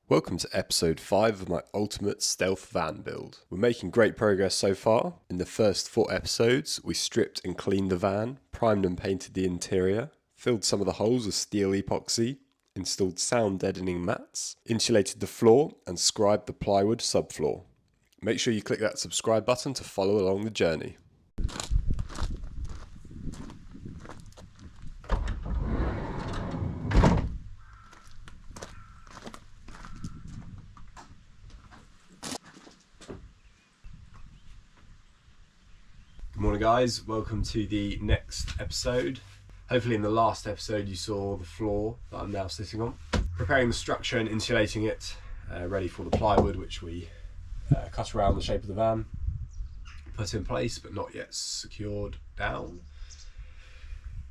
Welcome to episode 5 of my ultimate stealth van build. We're making great progress so far. In the first 4 episodes, we stripped and cleaned the van, primed and painted the interior, filled some of the holes with steel epoxy, installed sound deadening mats, insulated the floor and scribed the plywood subfloor. Make sure you click that subscribe button to follow along the journey. Good morning guys, welcome to the next episode. Hopefully in the last episode you saw the floor that I'm now sitting on. Preparing the structure and insulating it, ready for the plywood which we cut around the shape of the van, put in place but not yet secured down.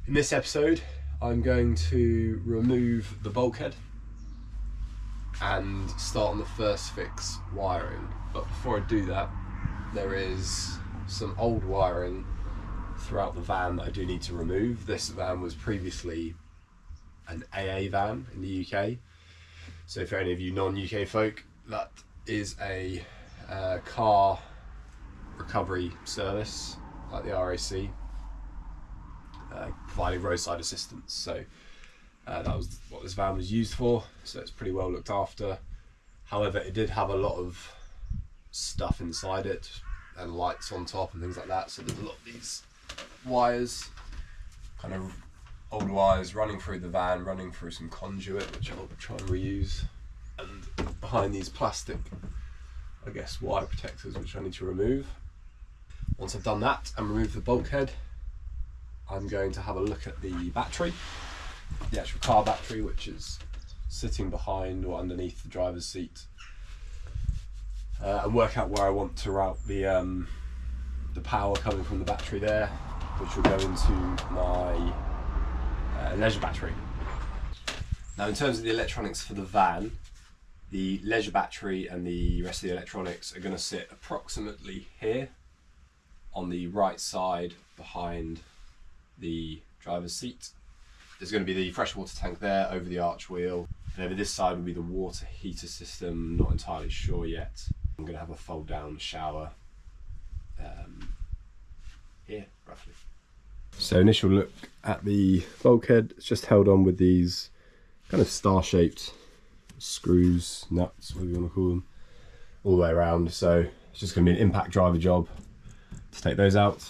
In this episode I'm going to remove the bulkhead and start on the first fix wiring. But before I do that, there is some old wiring throughout the van that I do need to remove. This van was previously an AA van in the UK. So for any of you non-UK folk, that is a car recovery service like the RAC, providing roadside assistance. So that was what this van was used for, so it's pretty well looked after. However, it did have a lot of stuff inside it and lights on top and things like that, so there's a lot of these wires, kind of old wires running through the van, running through some conduit which I'll try and reuse, and behind these plastic, I guess, wire protectors which I need to remove. Once I've done that and removed the bulkhead, I'm going to have a look at the battery, the actual car battery, which is sitting behind or underneath the driver's seat, and work out where I want to route the power coming from the battery there, which will go into my leisure battery. Now in terms of the electronics for the van, the leisure battery and the rest of the electronics are going to sit approximately here on the right side behind the driver's seat. There's going to be the freshwater tank there over the arch wheel, and over this side will be the water heater system. Not entirely sure yet. I'm going to have a fold down shower here roughly. So initial look at the bulkhead, it's just held on with these kind of star shaped screws, nuts, whatever you want to call them, all the way around. So it's just going to be an impact driver job to take those out.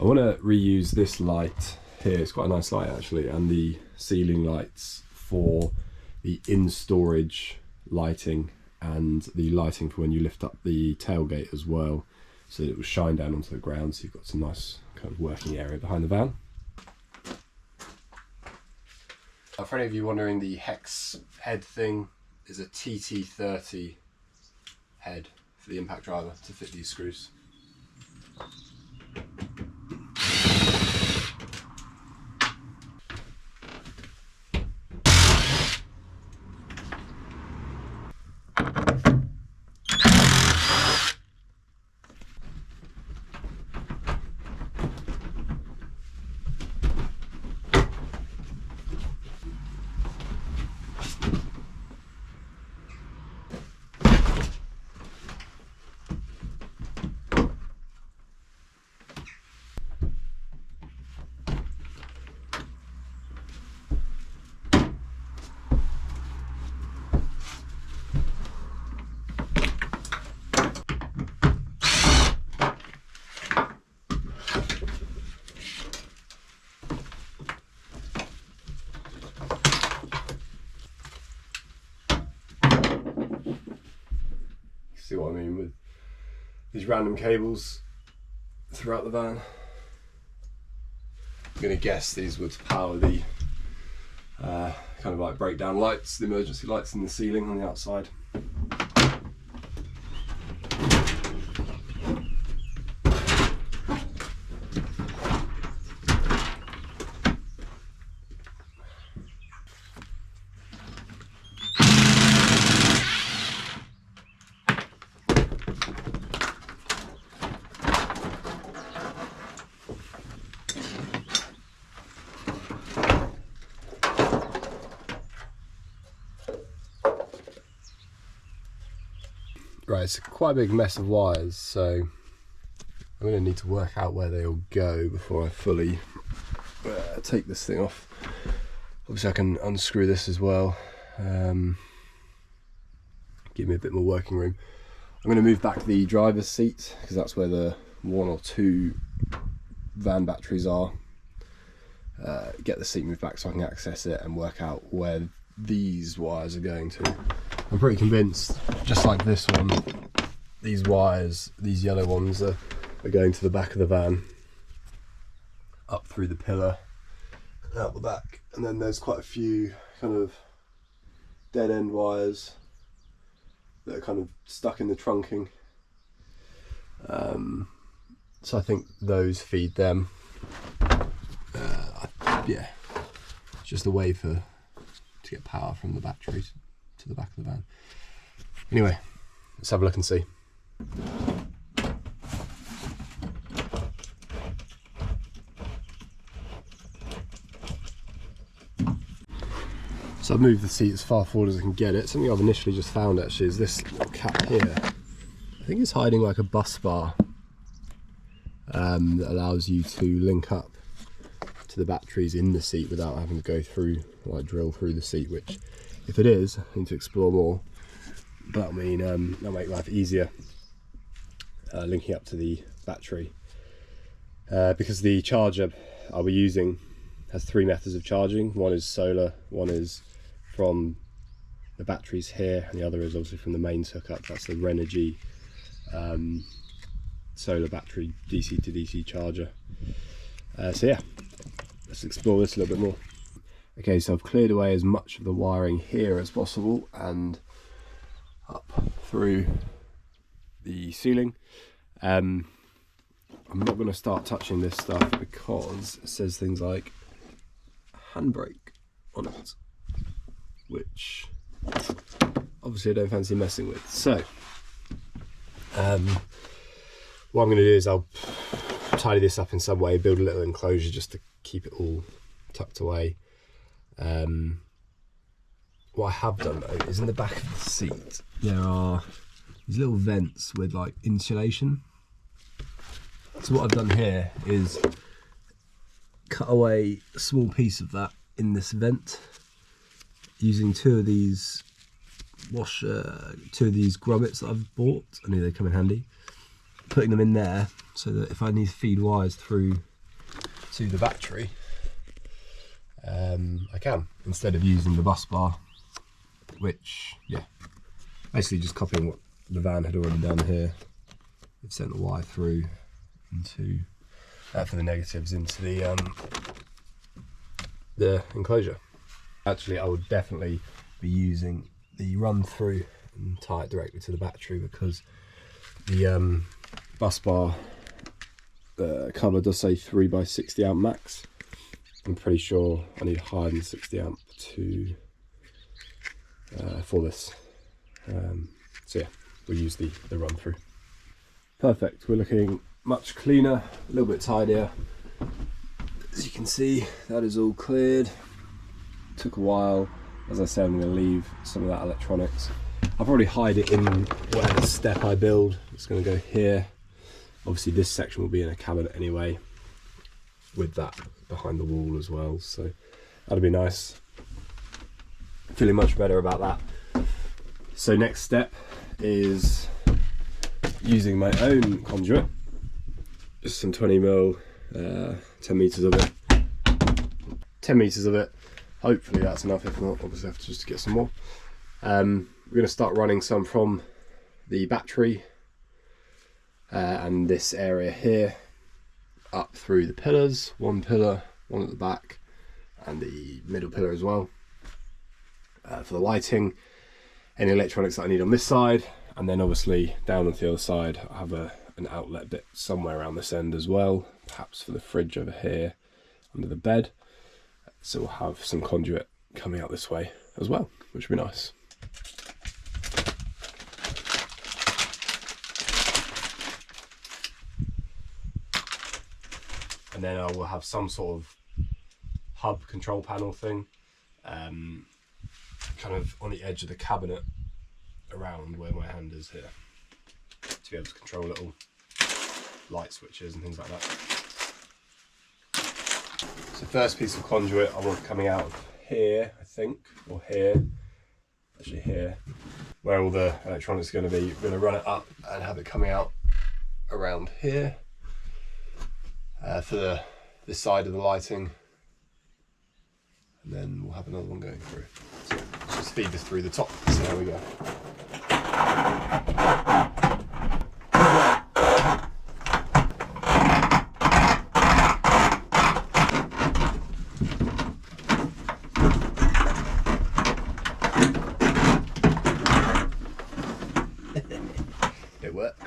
I want to reuse this light here, it's quite a nice light actually, and the ceiling lights for the in-storage lighting and the lighting for when you lift up the tailgate as well, so that it will shine down onto the ground, so you've got some nice kind of working area behind the van. For any of you wondering, the hex head thing is a TT30 head for the impact driver to fit these screws. See what I mean with these random cables throughout the van. I'm going to guess these would power the kind of like breakdown lights, the emergency lights in the ceiling on the outside. Right, it's quite a big mess of wires, so I'm going to need to work out where they all go before I fully take this thing off. Obviously I can unscrew this as well, give me a bit more working room. I'm going to move back the driver's seat because that's where the 1 or 2 van batteries are. Get the seat moved back so I can access it and work out where these wires are going to. I'm pretty convinced, just like this one, these wires, these yellow ones are going to the back of the van, up through the pillar, out the back, and then there's quite a few kind of dead end wires that are kind of stuck in the trunking. So I think those feed them. Yeah, it's just a way to get power from the batteries to the back of the van. Anyway, let's have a look and see. So I've moved the seat as far forward as I can get it. Something I've initially just found actually is this little cap here. I think it's hiding like a bus bar that allows you to link up to the batteries in the seat without having to go through, like drill through the seat, which if it is, I need to explore more. But I mean, that'll make life easier, linking up to the battery. Because the charger I'll be using has 3 methods of charging. One is solar, one is from the batteries here, and the other is obviously from the mains hookup. That's the Renogy solar battery DC to DC charger. So yeah, let's explore this a little bit more. Okay, so I've cleared away as much of the wiring here as possible and up through the ceiling. I'm not going to start touching this stuff because it says things like handbrake on it, which obviously I don't fancy messing with. So what I'm going to do is I'll tidy this up in some way, build a little enclosure just to keep it all tucked away. What I have done though is in the back of the seat there are these little vents with like insulation. So what I've done here is cut away a small piece of that in this vent using 2 of these grommets that I've bought. I knew they'd come in handy. Putting them in there so that if I need to feed wires through to the battery, I can, instead of using the bus bar, which, yeah, basically just copying what the van had already done here. They've sent the wire through into for the negatives into the enclosure. Actually, I would definitely be using the run through and tie it directly to the battery, because the bus bar cover does say 3x60 amp max. I'm pretty sure I need higher than 60 amp to for this. So yeah, we'll use the run through. Perfect, we're looking much cleaner, a little bit tidier. As you can see, that is all cleared. Took a while. As I said, I'm going to leave some of that electronics. I'll probably hide it in whatever step I build. It's going to go here. Obviously this section will be in a cabinet anyway, with that behind the wall as well, so that'll be nice. Feeling much better about that. So next step is using my own conduit, just some 20mm, 10 meters of it. 10 meters of it. Hopefully that's enough. If not, obviously I have to just get some more. We're going to start running some from the battery and this area here up through the pillars. 1 pillar, 1 at the back, and the middle pillar as well. For the lighting, any electronics that I need on this side, and then obviously down on the other side I have an outlet bit somewhere around this end as well, perhaps for the fridge over here under the bed. So we'll have some conduit coming out this way as well, which would be nice. And then I will have some sort of hub control panel thing, kind of on the edge of the cabinet around where my hand is here. to be able to control little light switches and things like that. So first piece of conduit I want coming out of here, I think, or here, actually here, where all the electronics are going to be. We're going to run it up and have it coming out around here for this side of the lighting, and then we'll have another one going through. So let's just feed this through the top, so there we go. It worked.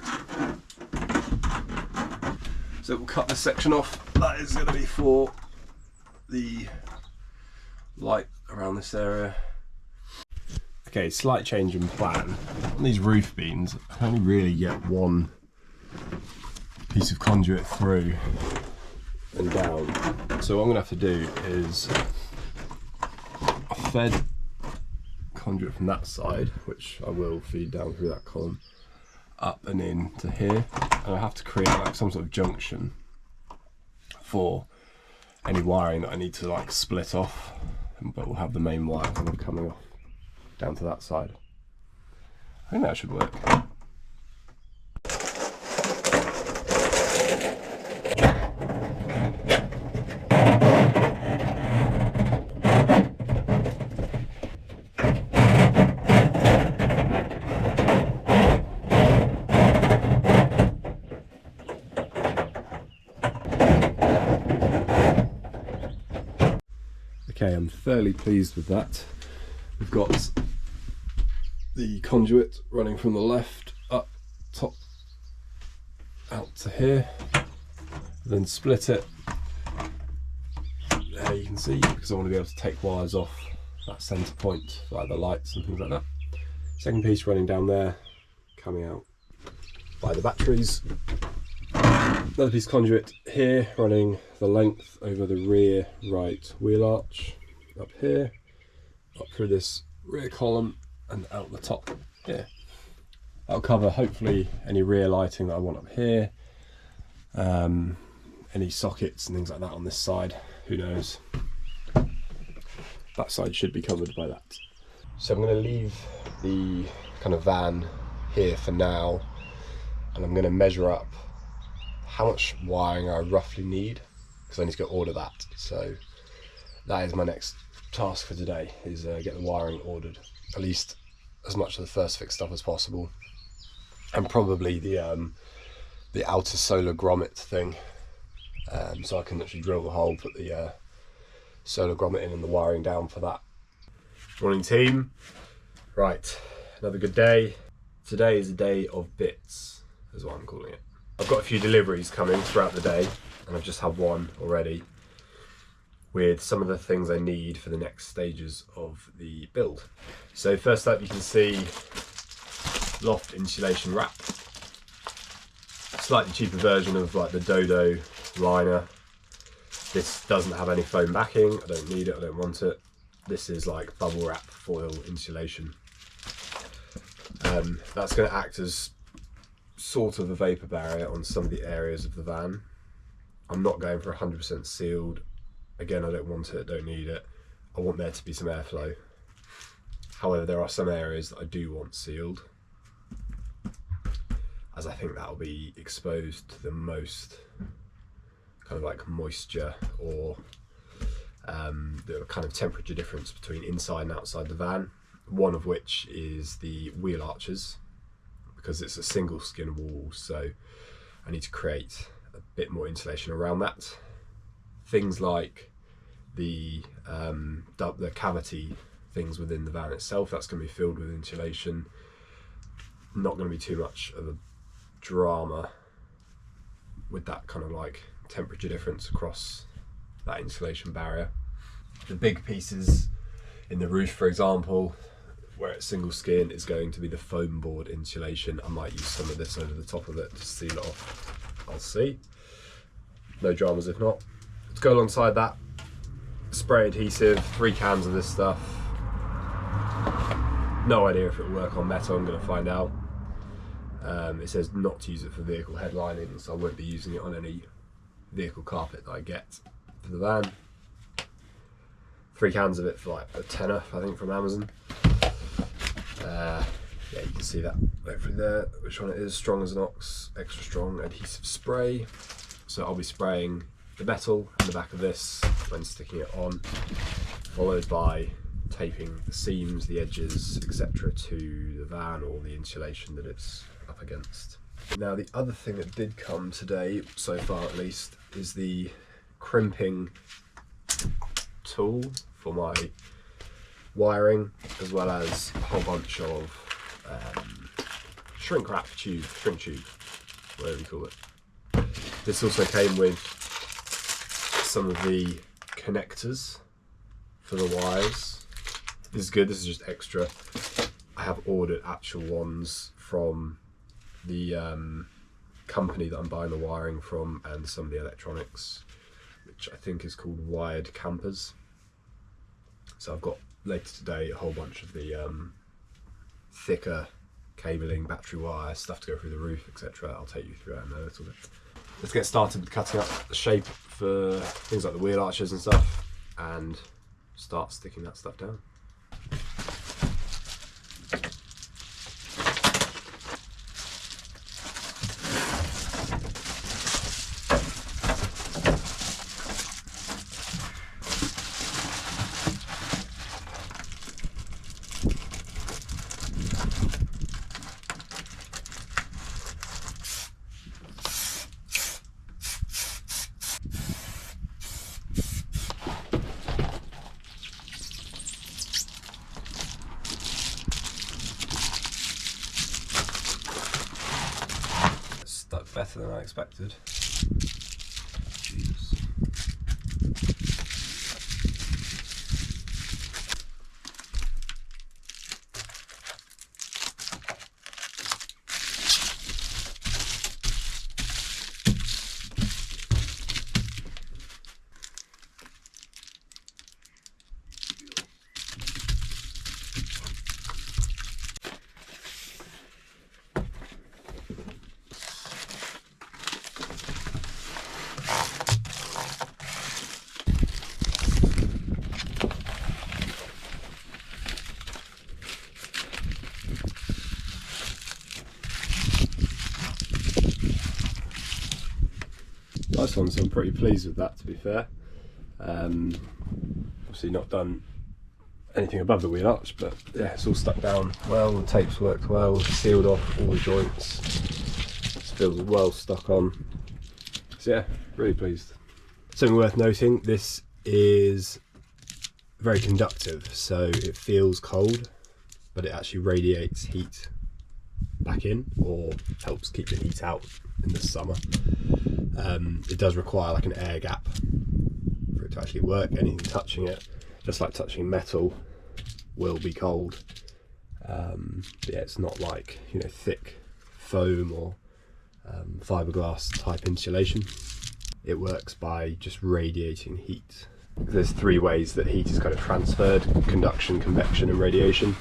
So we'll cut this section off. That is going to be for the light around this area. Okay, slight change in plan. On these roof beams, I can only really get one piece of conduit through and down. So what I'm going to have to do is I fed conduit from that side, which I will feed down through that column, up and in to here, and I have to create like some sort of junction for any wiring that I need to like split off, but we'll have the main wire kind of coming off down to that side. I think that should work. Okay, I'm fairly pleased with that. We've got the conduit running from the left up top out to here, then split it. There you can see, because I want to be able to take wires off that centre point, like the lights and things like that. Second piece running down there, coming out by the batteries. Another piece of conduit here running the length over the rear right wheel arch, up here, up through this rear column and out the top here. That'll cover hopefully any rear lighting that I want up here, any sockets and things like that on this side, who knows. That side should be covered by that. So I'm going to leave the kind of van here for now, and I'm going to measure up how much wiring I roughly need, because I need to go order that. So that is my next task for today, is get the wiring ordered, at least as much of the first fix stuff as possible, and probably the outer solar grommet thing, so I can actually drill the hole, put the solar grommet in and the wiring down for that. Morning team. Right, another good day. Today is a day of bits, is what I'm calling it. I've got a few deliveries coming throughout the day, and I've just had one already with some of the things I need for the next stages of the build. So first up, you can see loft insulation wrap. Slightly cheaper version of like the Dodo liner. This doesn't have any foam backing. I don't need it, I don't want it. This is like bubble wrap foil insulation. That's going to act as sort of a vapor barrier on some of the areas of the van. I'm not going for 100% sealed. Again, I don't want it, don't need it. I want there to be some airflow. However, there are some areas that I do want sealed, as I think that will be exposed to the most kind of like moisture or the kind of temperature difference between inside and outside the van. One of which is the wheel arches, because it's a single skin wall, so I need to create a bit more insulation around that. Things like the cavity things within the van itself, that's going to be filled with insulation. Not going to be too much of a drama with that kind of like temperature difference across that insulation barrier. The big pieces in the roof, for example, where it's single skin, is going to be the foam board insulation. I might use some of this over the top of it to seal it off. I'll see. No dramas if not. To go alongside that, spray adhesive, 3 cans of this stuff. No idea if it'll work on metal, I'm going to find out. It says not to use it for vehicle headlining, so I won't be using it on any vehicle carpet that I get for the van. 3 cans of it for like a tenner, I think, from Amazon. Yeah, you can see that hopefully there, which one it is. Strong as an ox, extra strong adhesive spray. So I'll be spraying the metal and the back of this when sticking it on, followed by taping the seams, the edges, etc. to the van or the insulation that it's up against. Now the other thing that did come today, so far at least, is the crimping tool for my wiring, as well as a whole bunch of shrink tube, whatever you call it. This also came with some of the connectors for the wires. This is good, this is just extra. I have ordered actual ones from the company that I'm buying the wiring from, and some of the electronics, which I think is called Wired Campers. So I've got later today a whole bunch of the thicker cabling, battery wire, stuff to go through the roof, etc. I'll take you through that in a little bit. Let's get started with cutting up the shape for things like the wheel arches and stuff, and start sticking that stuff down. Stuck better than I expected. Jesus. Nice one, so I'm pretty pleased with that, to be fair. Obviously not done anything above the wheel arch, but yeah, it's all stuck down well, the tape's worked well, sealed off all the joints, it feels well stuck on. So yeah, really pleased. Something worth noting, this is very conductive, so it feels cold, but it actually radiates heat back in, or helps keep the heat out in the summer. It does require like an air gap for it to actually work. Anything touching it, just like touching metal, will be cold. But yeah, it's not like, you know, thick foam or fiberglass type insulation. It works by just radiating heat. There's 3 ways that heat is kind of transferred: conduction, convection and radiation.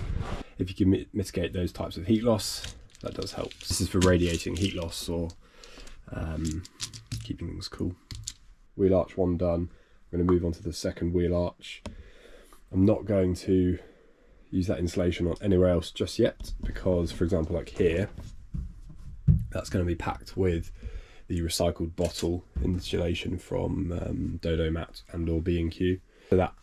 If you can mitigate those types of heat loss, that does help. This is for radiating heat loss, or keeping things cool. Wheel arch 1 done. I'm going to move on to the second wheel arch. I'm not going to use that insulation on anywhere else just yet, because for example like here, that's going to be packed with the recycled bottle insulation from Dodo Mat and or B&Q. So that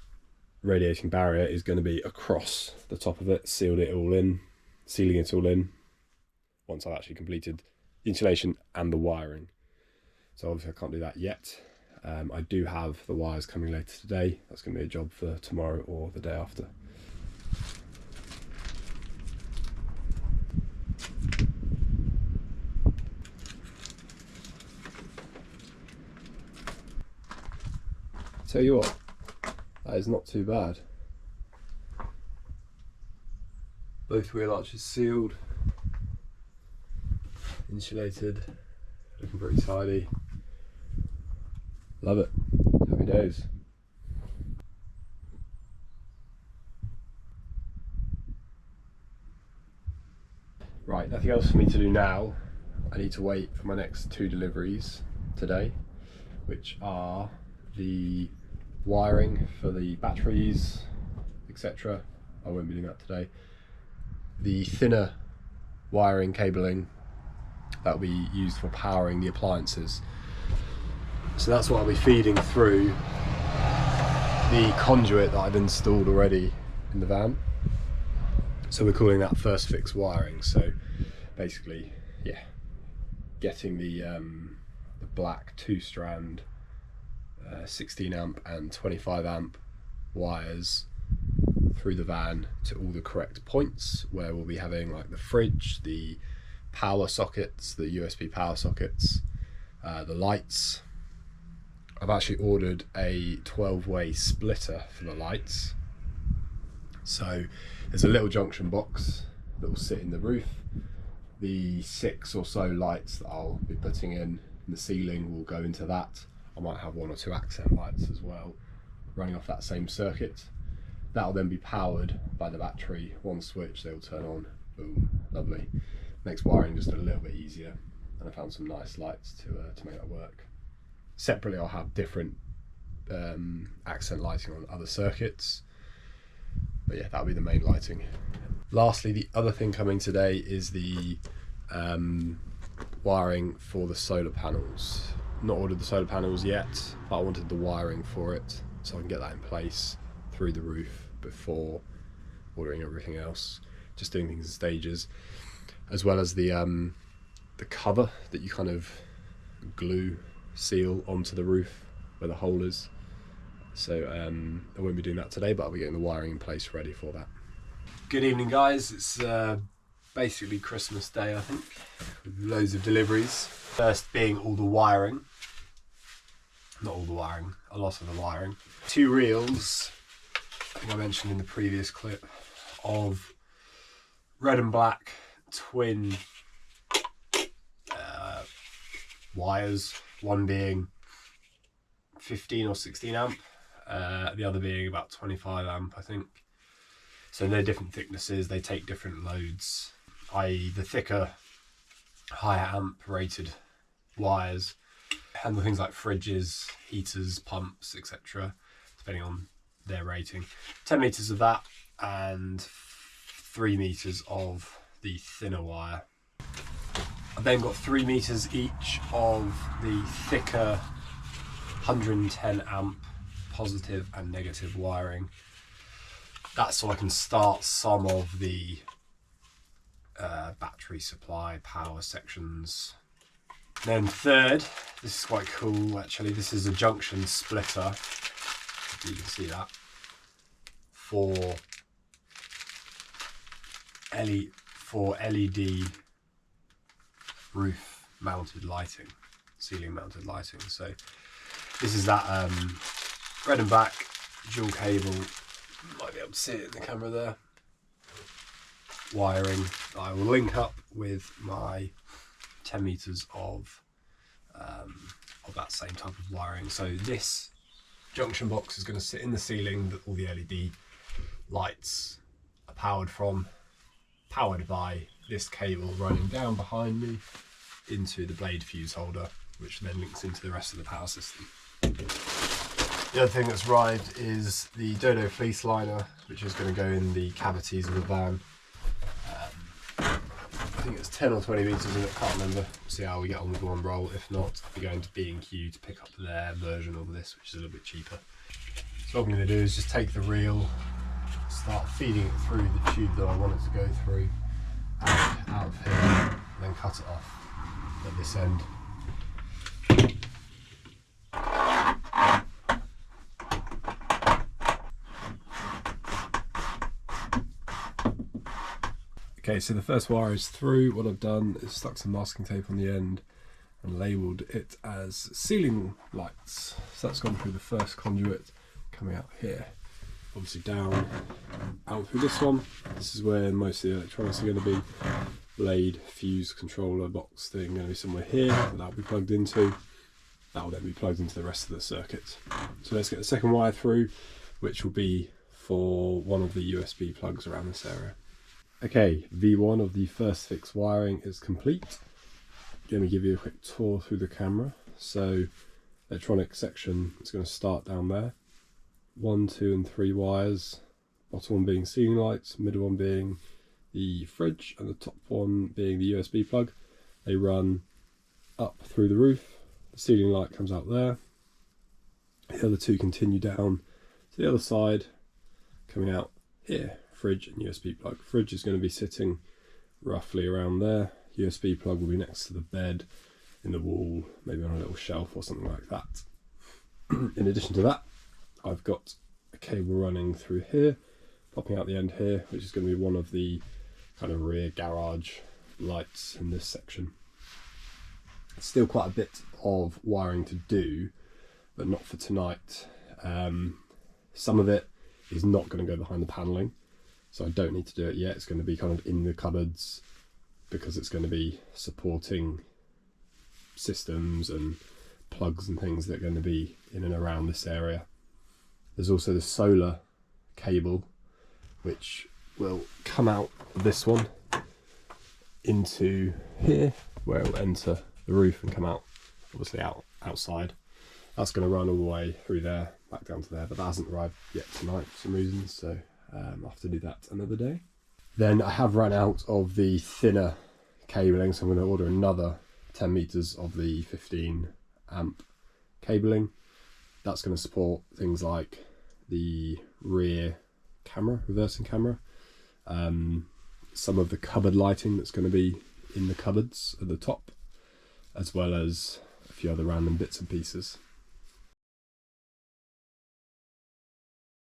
radiating barrier is going to be across the top of it, sealing it all in once I've actually completed the insulation and the wiring. So obviously I can't do that yet. I do have the wires coming later today. That's going to be a job for tomorrow or the day after. Tell you what, that is not too bad. Both wheel arches sealed, insulated, looking pretty tidy. Love it. Happy days. Right, nothing else for me to do now. I need to wait for my next 2 deliveries today, which are the wiring for the batteries, etc. I won't be doing that today. The thinner wiring cabling that will be used for powering the appliances. So that's what I'll be feeding through the conduit that I've installed already in the van. So we're calling that first fix wiring. So basically, yeah, getting the black 2-strand 16 amp and 25 amp wires through the van to all the correct points, where we'll be having like the fridge, the power sockets, the USB power sockets, the lights. I've actually ordered a 12-way splitter for the lights. So there's a little junction box that will sit in the roof. The 6 or so lights that I'll be putting in the ceiling will go into that. I might have 1 or 2 accent lights as well, running off that same circuit. That'll then be powered by the battery. One switch, they'll turn on, boom, lovely. Makes wiring just a little bit easier, and I found some nice lights to make that work. Separately, I'll have different accent lighting on other circuits, but yeah, that'll be the main lighting. Lastly, the other thing coming today is the wiring for the solar panels. Not ordered the solar panels yet, but I wanted the wiring for it so I can get that in place through the roof before ordering everything else. Just doing things in stages, as well as the cover that you kind of glue, seal onto the roof where the hole is. So I won't be doing that today, but I'll be getting the wiring in place ready for that. Good evening, guys. It's basically Christmas Day, I think, with loads of deliveries. First being all the wiring. Not all the wiring, a lot of the wiring. 2 reels, I think I mentioned in the previous clip, of red and black twin wires. One being 15 or 16 amp, the other being about 25 amp, I think. So they're different thicknesses, they take different loads, i.e. the thicker, higher amp rated wires handle things like fridges, heaters, pumps, etc., depending on their rating. 10 meters of that and 3 meters of the thinner wire. I've then got 3 meters each of the thicker 110 amp positive and negative wiring. That's so I can start some of the battery supply power sections. Then third, this is quite cool actually, this is a junction splitter, you can see that, for LED roof mounted lighting, ceiling mounted lighting. So this is that red and black dual cable, you might be able to see it in the camera there, wiring that I will link up with my 10 meters of that same type of wiring. So this junction box is going to sit in the ceiling that all the LED lights are powered from, powered by this cable running down behind me into the blade fuse holder, which then links into the rest of the power system. The other thing that's arrived is the Dodo fleece liner, which is going to go in the cavities of the van. I think it's 10 or 20 meters in it, can't remember. See how we get on with one roll. If not, I'll be going to B&Q to pick up their version of this, which is a little bit cheaper. So what I'm going to do is just take the reel, start feeding it through the tube that I want it to go through, out of here, and then cut it off at this end. Okay, so the first wire is through. What I've done is stuck some masking tape on the end and labelled it as ceiling lights. So that's gone through the first conduit coming out here. Obviously down, out through this one. This is where most of the electronics are going to be. Blade, fuse, controller, box thing going to be somewhere here that will be plugged into. That will then be plugged into the rest of the circuit. So let's get the second wire through, which will be for one of the USB plugs around this area. Okay, V1 of the first fix wiring is complete. Let me give you a quick tour through the camera. So electronic section is going to start down there. 1, 2 and 3 wires. Bottom one being ceiling lights, middle one being the fridge, and the top one being the USB plug. They run up through the roof. The ceiling light comes out there. The other two continue down to the other side, coming out here. Fridge and USB plug. Fridge is going to be sitting roughly around there. USB plug will be next to the bed, in the wall, maybe on a little shelf or something like that. In addition to that, I've got a cable running through here, popping out the end here, which is going to be one of the kind of rear garage lights in this section. It's still quite a bit of wiring to do, but not for tonight. Some of it is not going to go behind the panelling, so I don't need to do it yet. It's going to be kind of in the cupboards because it's going to be supporting systems and plugs and things that are going to be in and around this area. There's also the solar cable, which will come out of this one into here, where it will enter the roof and come out, obviously outside. That's going to run all the way through there, back down to there, but that hasn't arrived yet tonight for some reason, so I'll have to do that another day. Then I have run out of the thinner cabling, so I'm going to order another 10 meters of the 15 amp cabling. That's going to support things like the rear camera, reversing camera, some of the cupboard lighting that's going to be in the cupboards at the top, as well as a few other random bits and pieces.